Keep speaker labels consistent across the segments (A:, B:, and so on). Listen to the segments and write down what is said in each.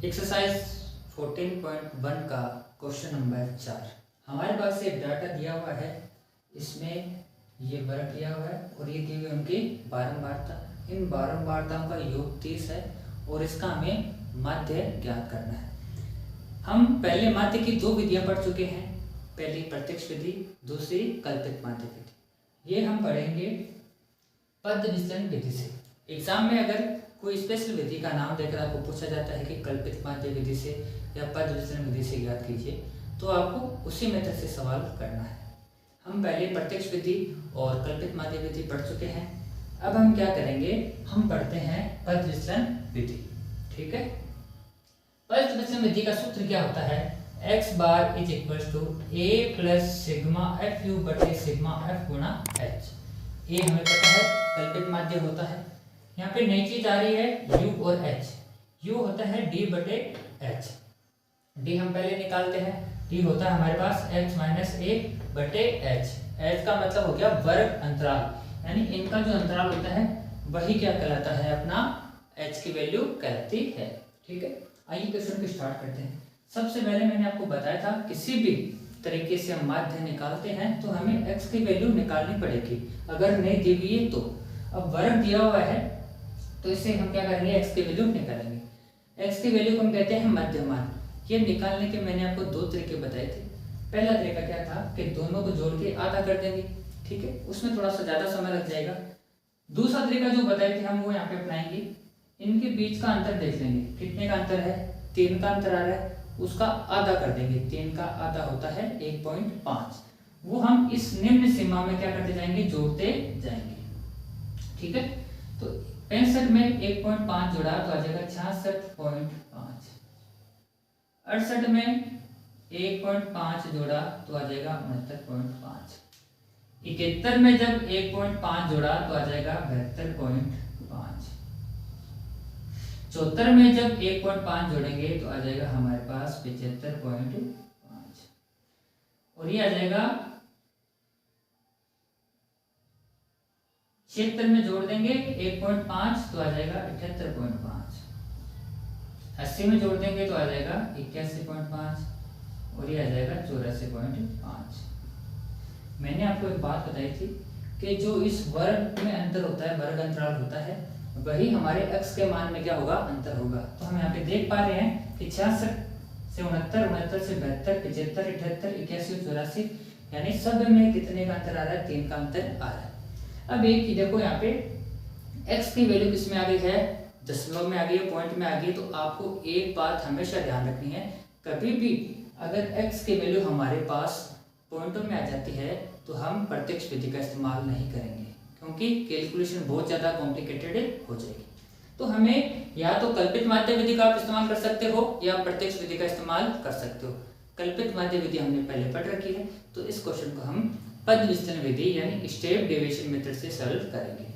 A: Exercise 14.1 का question number 4। हमारे पास एक डाटा दिया हुआ है, इसमें ये वर्ग दिया हुआ है और ये दी हुई उनकी बारंबारता। इन बारंबारताओं का योग 30 है और इसका हमें माध्य ज्ञात करना है। हम पहले माध्य की दो विधियां पढ़ चुके हैं, पहली प्रत्यक्ष विधि, दूसरी कल्पित माध्य विधि। ये हम पढ़ेंगे पद विचलन विधि से। एग्जाम में अगर कोई स्पेशल विधि का नाम देकर आपको पूछा जाता है कि कल्पित माध्य विधि से या पद विचलन विधि से ज्ञात कीजिए, तो आपको उसी मेथड से सवाल करना है। हम पहले प्रत्यक्ष विधि और कल्पित माध्य विधि पढ़ चुके हैं। अब हम क्या करेंगे, हम पढ़ते हैं पद विचलन विधि। ठीक है, पद विचलन विधि का सूत्र क्या होता है, x bar is equal to a plus sigma F U बटे सिग्मा एफ गुणा h। ये हमें पता है कल्पित माध्य होता है। यहाँ पे नई चीज आ रही है u और h। u होता है d बटे h, d हम पहले निकालते हैं। d होता है हमारे पास x माइनस a बटे h। h का मतलब हो गया वर्ग अंतराल, यानी इनका जो अंतराल होता है वही क्या कहलाता है, अपना h की वैल्यू कहलाती है। ठीक है, आइए क्वेश्चन को स्टार्ट करते हैं। सबसे पहले मैंने आपको बताया था किसी भी तरीके से हम माध्य निकालते हैं तो हमें x की वैल्यू निकालनी पड़ेगी, अगर नहीं दी हुई है तो। अब वर्ग दिया हुआ है तो इससे हम क्या करेंगे, x की वैल्यू निकालेंगे। x की वैल्यू को हम कहते हैं मध्यमान। ये निकालने के मैंने आपको दो तरीके बताए थे। पहला तरीका क्या था कि दोनों को जोड़ के आधा कर देंगे, ठीक है, उसमें थोड़ा सा ज्यादा समय लग जाएगा। दूसरा तरीका जो बताए थे हम वो यहाँ पे अपनाएंगे। इनके बीच का अंतर देख लेंगे, कितने का अंतर है, 3 का अंतर आ रहा है, उसका आधा कर देंगे। 3 का आधा होता है 1.5। वो हम इस निम्न सीमा में क्या करते जाएंगे, जोड़ते जाएंगे। ठीक है, तो 65 में 1.5 जोड़ा तो आ जाएगा 66.5। 68 में 1.5 जोड़ा तो आ जाएगा 69.5। 71 में जब 1.5 जोड़ा तो आ जाएगा 72.5। 74 में जब 1.5 जोड़ेंगे तो आ जाएगा हमारे पास 75.5। और ये आ जाएगा 76 में जोड़ देंगे 1.5 तो आ जाएगा 78.5। 80 में जोड़ देंगे तो आ जाएगा 81.5 और ये आ जाएगा 84.5। मैंने आपको एक बात बताई थी कि जो इस वर्ग में अंतर होता है, वर्ग अंतराल होता है, वही हमारे x के मान में क्या होगा, अंतर होगा। तो हम यहाँ पे देख पा रहे हैं कि 66 से 69, 69 से 72, 75, 78, 81, 84, यानी सब में कितने का अंतर आ रहा है, 3 का अंतर आ रहा है। अब एक ही देखो, यहाँ पे x की वैल्यू किस में आ गई है, दशमलव में आ गई है, पॉइंट में आ गई है। तो आपको एक बात हमेशा ध्यान रखनी है, कभी भी अगर x की वैल्यू हमारे पास पॉइंटों में आ जाती है तो हम प्रत्यक्ष विधि का इस्तेमाल नहीं करेंगे, क्योंकि कैलकुलेशन बहुत ज़्यादा कॉम्प्लिकेटेड हो जाएगी। तो हमें या तो कल्पित माध्य विधि का आप इस्तेमाल कर सकते हो या प्रत्यक्ष विधि का इस्तेमाल कर सकते हो। कल्पित माध्य विधि हमने पहले पढ़ रखी है, तो इस क्वेश्चन को हम पद विचलन विधि यानी स्टेप डेविएशन मेथड से सॉल्व करेंगे।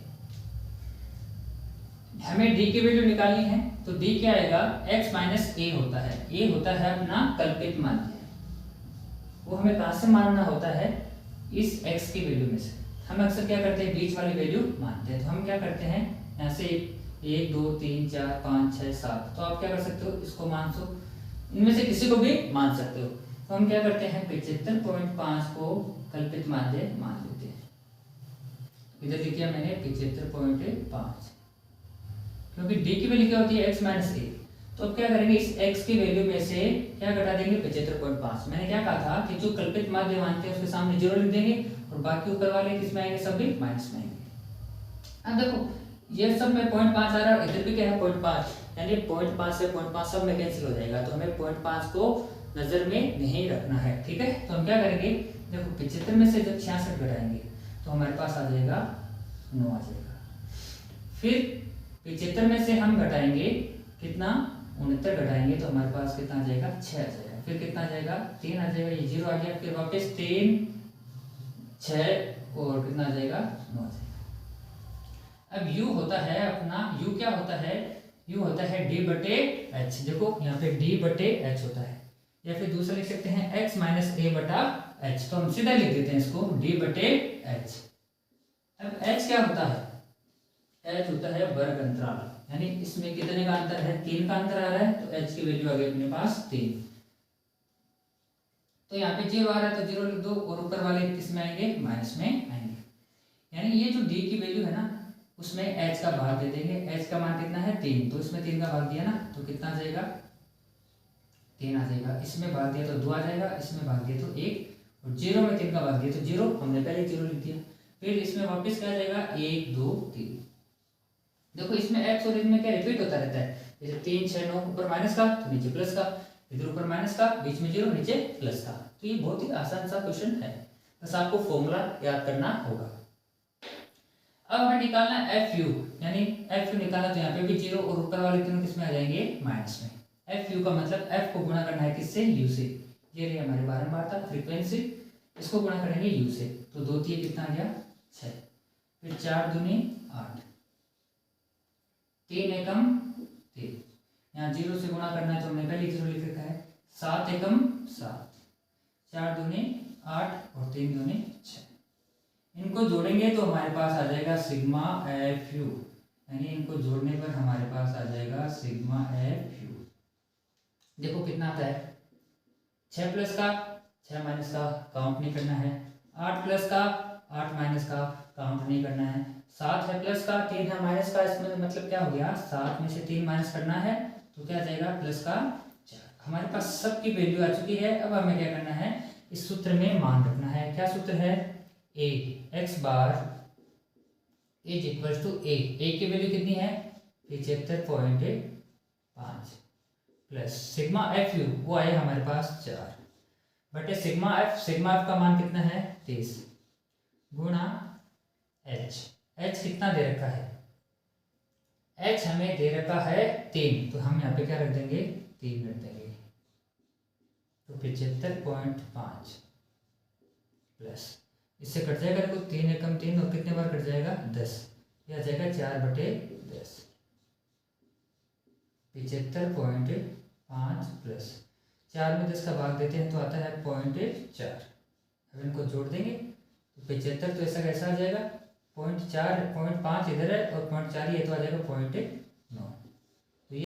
A: हमें d की वैल्यू निकालनी है, तो d क्या आएगा, x माइनस a होता है। a होता है अपना कल्पित माध्य, वो हमें कहाँ से मानना होता है, इस x की वैल्यू में से। हम अक्सर क्या करते हैं, बीच वाली वैल्यू मानते हैं। तो हम क्या करते हैं, यहाँ से 1 2 3 4 5 6 7, तो आप क्या कर सकते हो, इसको मान सो, इनमें से किसी को भी मान सकते हो। तो हम क्या करते हैं, 75.5 को कल्पित माध्य मान लेते हैं। इधर लिखिए मैंने 75.5, क्योंकि d की वैल्यू क्या होती है, x माइनस a। तो अब क्या करेंगे, इस x की वैल्यू में से क्या घटा देंगे, 75.5। मैंने क्या कहा था कि जो कल्पित माध्य मानते हैं उसके सामने 0 लिख देंगे और बाकी ऊपर वाले किसमें आएंगे, सभी माइनस में आएंगे। अब देखो ये सब में 0.5 आ रहा है, इधर भी क्या है 0.5, यानी 0.5 से 0.5 सब में कैंसिल हो जाएगा। तो हमें 0.5 को नजर में नहीं रखना है। ठीक है, तो हम क्या करेंगे, देखो 75 में से जब 66 घटाएंगे तो हमारे पास आ जाएगा 9 आ जाएगा। फिर 75 में से हम घटाएंगे कितना, 69 घटाएंगे तो हमारे पास कितना आ जाएगा, 6 आ जाएगा। फिर कितना आ जाएगा, 3 आ जाएगा, ये 0 आ गया। फिर वापस 3 6 और कितना आ जाएगा, 9 आ जाएगा। अब u होता है अपना, u क्या होता है, u होता है d बटे h। देखो यहाँ पे d बटे h होता है, या फिर दूसरा लिख सकते हैं x माइनस a बटा h। तो हम सीधा लिख देते हैं इसको d बटे h। अब h क्या होता है, h होता है वर्ग अंतराल। यानी इसमें कितने का अंतर है, 3 का अंतर आ रहा है, तो h की वैल्यू आ गई अपने पास 3। तो यहाँ पे 0 आ रहा है तो 0 लिख दो, और ऊपर वाले किस में आएंगे, माइनस में आएंगे। यानी ये जो d की वैल्यू है ना, उसमें h का भाग दे देंगे। h का मान कितना है 3, तो इसमें 3 का भाग दिया ना, तो कितना आ जाएगा 3 आ जाएगा। इसमें भाग दिया तो 2 आ जाएगा, इसमें भाग दिया तो 1, और 0 में 3 का भाग दिया तो 0, हमने पहले 0 लिख दिया। फिर इसमें वापस क्या आ जाएगा 1 2 3। देखो इसमें x और इसमें क्या रिपीट होता रहता है, जैसे 3 6 9, ऊपर माइनस का तो नीचे प्लस का, इधर ऊपर माइनस का, बीच में 0, नीचे प्लस का। तो ये बहुत ही आसान सा क्वेश्चन है, बस आपको फॉर्मूला याद करना होगा। अब हमें निकालना एफ यू, यानी एफ यू निकालना, तो यहाँ पे भी 0 और ऊपर वाले तीनों किस में आ जाएंगे, माइनस में। एफ यू का मतलब एफ को गुणा करना है किससे, यू से। ये रही हमारी बारंबारता फ्रीक्वेंसी, इसको गुणा करेंगे यू से, तो 2 3 कितना आ गया 6, फिर 4 दूनी 8, 3 एकम 3, यहाँ 0 से गुणा करना है तो हमने पहले 0 लिख रखा है, 7 एकम 7, 4 दूनी 8 और 3 दूनी 6। इनको जोड़ेंगे तो हमारे पास आ जाएगा सिग्मा एफ यू, यानी इनको जोड़ने पर हमारे पास आ जाएगा सिग्मा एफ यू। देखो कितना आता है, 6 प्लस का 6 माइनस का काउंट नहीं करना है, 8 प्लस का 8 माइनस का काउंट नहीं करना है, 7 है प्लस का 3 है माइनस का, इसमें मतलब क्या हो गया 7 में से 3 माइनस करना है, तो क्या जाएगा प्लस का 4। हमारे पास सबकी वैल्यू आ चुकी है। अब हमें क्या करना है, इस सूत्र में मान रखना है। क्या सूत्र है, A X bar is equal to A की वैल्यू कितनी है 75.5 प्लस सिग्मा एफ यू वो आए हमारे पास 4 बटे सिग्मा एफ का मान कितना है 30 गुणा एच। एच कितना दे रखा है, एच हमें दे रखा है 3, तो हम यहाँ पे क्या रख देंगे 3 रख देंगे, तो 75.5 प्लस इससे कट जाएगा, देखो 3 एकम 3 और कितने बार कट जाएगा 10, यह आ जाएगा 4/10, 75.5 प्लस 4 में 10 का भाग देते हैं तो आता है 0.4। अब इनको जोड़ देंगे तो 75, तो ऐसा कैसा आ जाएगा 0.4, 0.5 इधर है और 0.4 ये तो आ जाएगा 0.4।